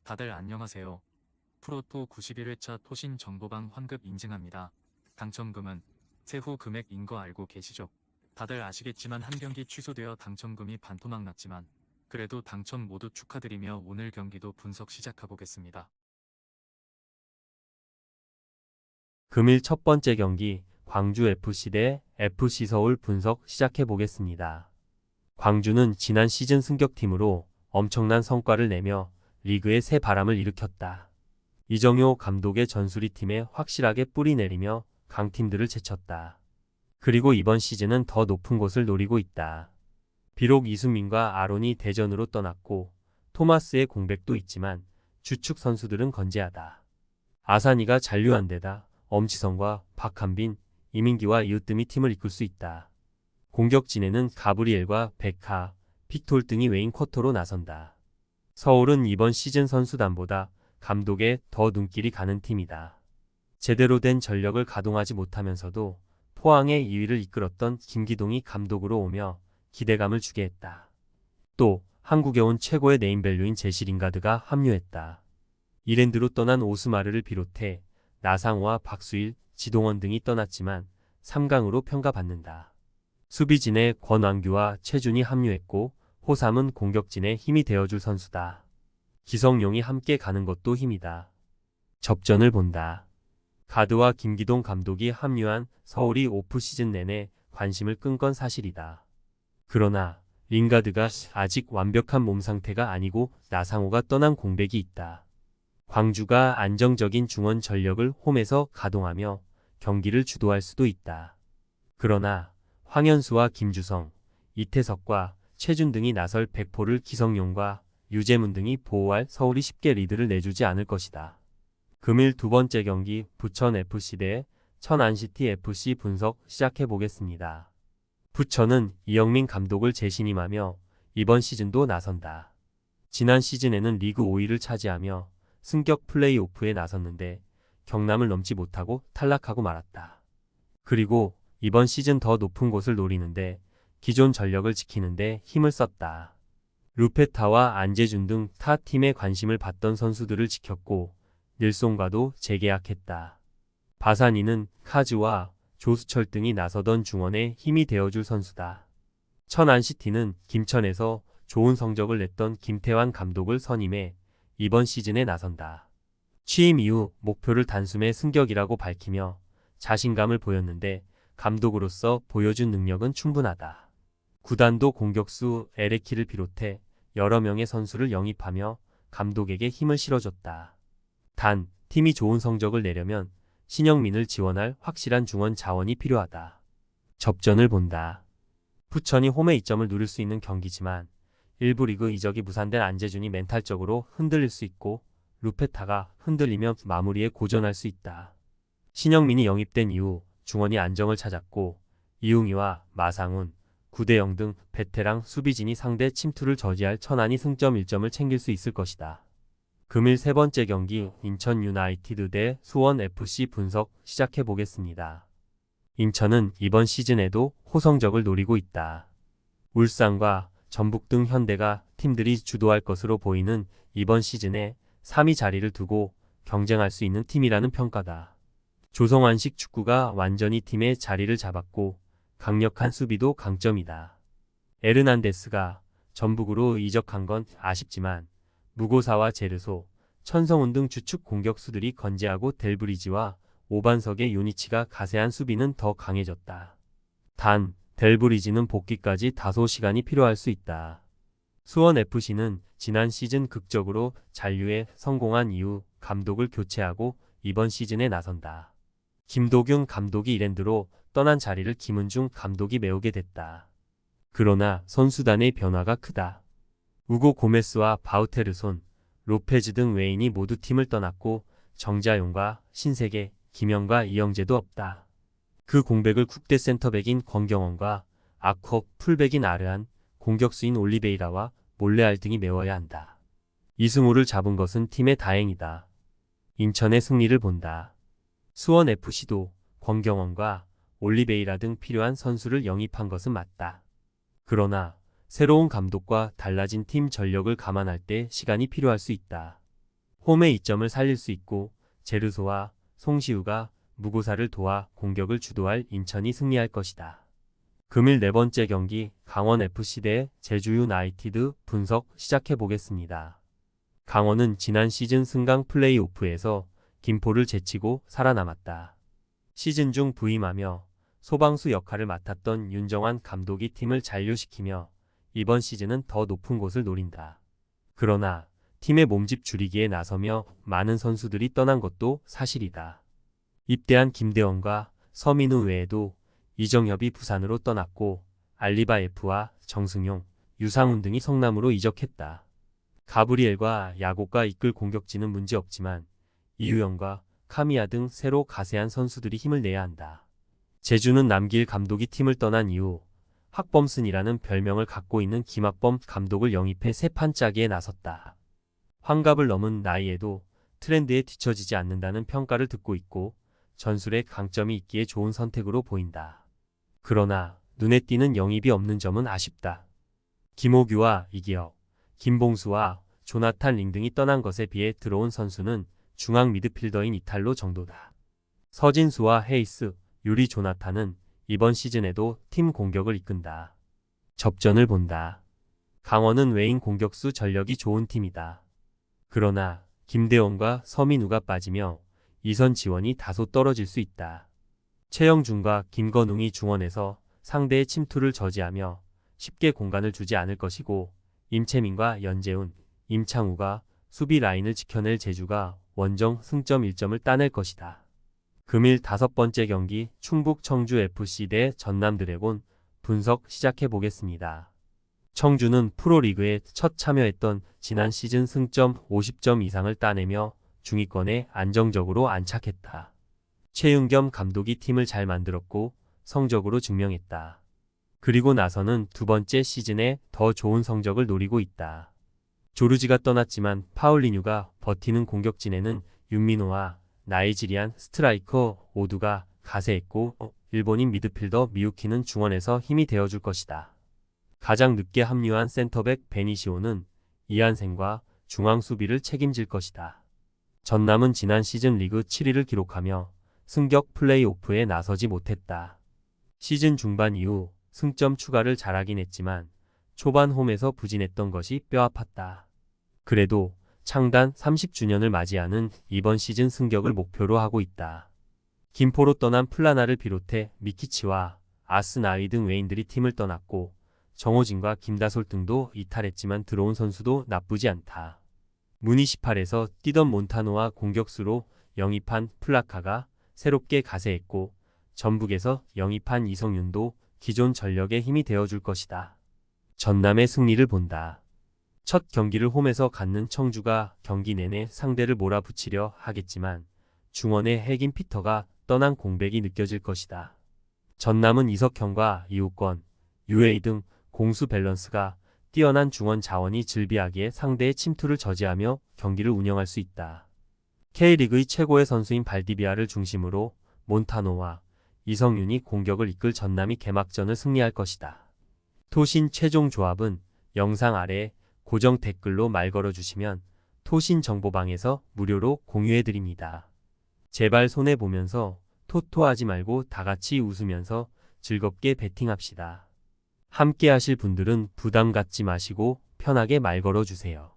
다들 안녕하세요. 프로토 91회차 토신 정보방 환급 인증합니다. 당첨금은 세후 금액인 거 알고 계시죠? 다들 아시겠지만 한 경기 취소되어 당첨금이 반토막 났지만 그래도 당첨 모두 축하드리며 오늘 경기도 분석 시작해보겠습니다. 금일 첫 번째 경기 광주FC 대 FC서울 분석 시작해보겠습니다. 광주는 지난 시즌 승격팀으로 엄청난 성과를 내며 리그에 새 바람을 일으켰다. 이정효 감독의 전수리 팀에 확실하게 뿌리 내리며 강팀들을 제쳤다. 그리고 이번 시즌은 더 높은 곳을 노리고 있다. 비록 이수민과 아론이 대전으로 떠났고 토마스의 공백도 있지만 주축 선수들은 건재하다. 아산이가 잔류한 데다 엄지성과 박한빈, 이민기와 이으뜸이 팀을 이끌 수 있다. 공격진에는 가브리엘과 베카, 픽톨 등이 외인 쿼터로 나선다. 서울은 이번 시즌 선수단보다 감독에 더 눈길이 가는 팀이다. 제대로 된 전력을 가동하지 못하면서도 포항의 2위를 이끌었던 김기동이 감독으로 오며 기대감을 주게 했다. 또 한국에 온 최고의 네임밸류인 제시 링가드가 합류했다. 이랜드로 떠난 오스마르를 비롯해 나상호와 박수일, 지동원 등이 떠났지만 3강으로 평가받는다. 수비진에 권완규와 최준이 합류했고 호삼은 공격진에 힘이 되어줄 선수다. 기성용이 함께 가는 것도 힘이다. 접전을 본다. 가드와 김기동 감독이 합류한 서울이 오프시즌 내내 관심을 끈 건 사실이다. 그러나 링가드가 아직 완벽한 몸 상태가 아니고 나상호가 떠난 공백이 있다. 광주가 안정적인 중원 전력을 홈에서 가동하며 경기를 주도할 수도 있다. 그러나 황현수와 김주성, 이태석과 최준 등이 나설 백포를 기성용과 유재문 등이 보호할 서울이 쉽게 리드를 내주지 않을 것이다. 금일 두 번째 경기 부천FC 대 천안시티FC 분석 시작해보겠습니다. 부천은 이영민 감독을 재신임하며 이번 시즌도 나선다. 지난 시즌에는 리그 5위를 차지하며 승격 플레이오프에 나섰는데 경남을 넘지 못하고 탈락하고 말았다. 그리고 이번 시즌 더 높은 곳을 노리는데 기존 전력을 지키는데 힘을 썼다. 루페타와 안재준 등 타 팀의 관심을 받던 선수들을 지켰고 닐송과도 재계약했다. 바사니는 카즈와 조수철 등이 나서던 중원에 힘이 되어줄 선수다. 천안시티는 김천에서 좋은 성적을 냈던 김태환 감독을 선임해 이번 시즌에 나선다. 취임 이후 목표를 단숨에 승격이라고 밝히며 자신감을 보였는데 감독으로서 보여준 능력은 충분하다. 구단도 공격수 에레키를 비롯해 여러 명의 선수를 영입하며 감독에게 힘을 실어줬다. 단, 팀이 좋은 성적을 내려면 신영민을 지원할 확실한 중원 자원이 필요하다. 접전을 본다. 부천이 홈에 이점을 누릴 수 있는 경기지만 일부 리그 이적이 무산된 안재준이 멘탈적으로 흔들릴 수 있고 루페타가 흔들리며 마무리에 고전할 수 있다. 신영민이 영입된 이후 중원이 안정을 찾았고 이웅이와 마상훈, 구대영 등 베테랑 수비진이 상대 침투를 저지할 천안이 승점 1점을 챙길 수 있을 것이다. 금일 세 번째 경기 인천 유나이티드 대 수원FC 분석 시작해보겠습니다. 인천은 이번 시즌에도 호성적을 노리고 있다. 울산과 전북 등 현대가 팀들이 주도할 것으로 보이는 이번 시즌에 3위 자리를 두고 경쟁할 수 있는 팀이라는 평가다. 조성환식 축구가 완전히 팀의 자리를 잡았고 강력한 수비도 강점이다. 에르난데스가 전북으로 이적한 건 아쉽지만 무고사와 제르소, 천성훈 등 주축 공격수들이 건재하고 델브리지와 오반석의 유니치가 가세한 수비는 더 강해졌다. 단, 델브리지는 복귀까지 다소 시간이 필요할 수 있다. 수원FC는 지난 시즌 극적으로 잔류에 성공한 이후 감독을 교체하고 이번 시즌에 나선다. 김도균 감독이 이랜드로 떠난 자리를 김은중 감독이 메우게 됐다. 그러나 선수단의 변화가 크다. 우고 고메스와 바우테르손, 로페즈 등 외인이 모두 팀을 떠났고 정자용과 신세계, 김영과 이영재도 없다. 그 공백을 국대 센터백인 권경원과 아컵 풀백인 아르한, 공격수인 올리베이라와 몰레알 등이 메워야 한다. 이승우를 잡은 것은 팀의 다행이다. 인천의 승리를 본다. 수원FC도 권경원과 올리베이라 등 필요한 선수를 영입한 것은 맞다. 그러나 새로운 감독과 달라진 팀 전력을 감안할 때 시간이 필요할 수 있다. 홈의 이점을 살릴 수 있고 제르소와 송시우가 무고사를 도와 공격을 주도할 인천이 승리할 것이다. 금일 네 번째 경기 강원FC 대 제주유나이티드 분석 시작해 보겠습니다. 강원은 지난 시즌 승강 플레이오프에서 김포를 제치고 살아남았다. 시즌 중 부임하며 소방수 역할을 맡았던 윤정환 감독이 팀을 잔류시키며 이번 시즌은 더 높은 곳을 노린다. 그러나 팀의 몸집 줄이기에 나서며 많은 선수들이 떠난 것도 사실이다. 입대한 김대원과 서민우 외에도 이정엽이 부산으로 떠났고 알리바F와 정승용, 유상훈 등이 성남으로 이적했다. 가브리엘과 야고가 이끌 공격진은 문제없지만 이유영과 카미야 등 새로 가세한 선수들이 힘을 내야 한다. 제주는 남길 감독이 팀을 떠난 이후 학범슨이라는 별명을 갖고 있는 김학범 감독을 영입해 새 판짜기에 나섰다. 환갑을 넘은 나이에도 트렌드에 뒤처지지 않는다는 평가를 듣고 있고 전술에 강점이 있기에 좋은 선택으로 보인다. 그러나 눈에 띄는 영입이 없는 점은 아쉽다. 김호규와 이기혁, 김봉수와 조나탄 링 등이 떠난 것에 비해 들어온 선수는 중앙 미드필더인 이탈로 정도다. 서진수와 헤이스, 유리 조나탄은 이번 시즌에도 팀 공격을 이끈다. 접전을 본다. 강원은 외인 공격수 전력이 좋은 팀이다. 그러나 김대원과 서민우가 빠지며 이선 지원이 다소 떨어질 수 있다. 최영준과 김건웅이 중원에서 상대의 침투를 저지하며 쉽게 공간을 주지 않을 것이고 임채민과 연재훈, 임창우가 수비 라인을 지켜낼 제주가 원정 승점 1점을 따낼 것이다. 금일 다섯 번째 경기 충북 청주FC 대 전남 드래곤 분석 시작해 보겠습니다. 청주는 프로리그에 첫 참여했던 지난 시즌 승점 50점 이상을 따내며 중위권에 안정적으로 안착했다. 최윤겸 감독이 팀을 잘 만들었고 성적으로 증명했다. 그리고 나서는 두 번째 시즌에 더 좋은 성적을 노리고 있다. 조르지가 떠났지만 파울리뉴가 버티는 공격진에는 윤민호와 나이지리안 스트라이커 오두가 가세했고 일본인 미드필더 미유키는 중원에서 힘이 되어줄 것이다. 가장 늦게 합류한 센터백 베니시오는 이한생과 중앙 수비를 책임질 것이다. 전남은 지난 시즌 리그 7위를 기록하며 승격 플레이오프에 나서지 못했다. 시즌 중반 이후 승점 추가를 잘하긴 했지만 초반 홈에서 부진했던 것이 뼈아팠다. 그래도 창단 30주년을 맞이하는 이번 시즌 승격을 목표로 하고 있다. 김포로 떠난 플라나를 비롯해 미키치와 아스나의 등 외인들이 팀을 떠났고 정호진과 김다솔 등도 이탈했지만 들어온 선수도 나쁘지 않다. 무니시팔에서 뛰던 몬타노와 공격수로 영입한 플라카가 새롭게 가세했고 전북에서 영입한 이성윤도 기존 전력에 힘이 되어줄 것이다. 전남의 승리를 본다. 첫 경기를 홈에서 갖는 청주가 경기 내내 상대를 몰아붙이려 하겠지만 중원의 핵인 피터가 떠난 공백이 느껴질 것이다. 전남은 이석형과 이우권, 유에이 등 공수 밸런스가 뛰어난 중원 자원이 즐비하기에 상대의 침투를 저지하며 경기를 운영할 수 있다. K리그의 최고의 선수인 발디비아를 중심으로 몬타노와 이성윤이 공격을 이끌 전남이 개막전을 승리할 것이다. 토신 최종 조합은 영상 아래 고정 댓글로 말 걸어주시면 토신 정보방에서 무료로 공유해드립니다. 제발 손해보면서 토토하지 말고 다같이 웃으면서 즐겁게 베팅합시다. 함께 하실 분들은 부담 갖지 마시고 편하게 말 걸어주세요.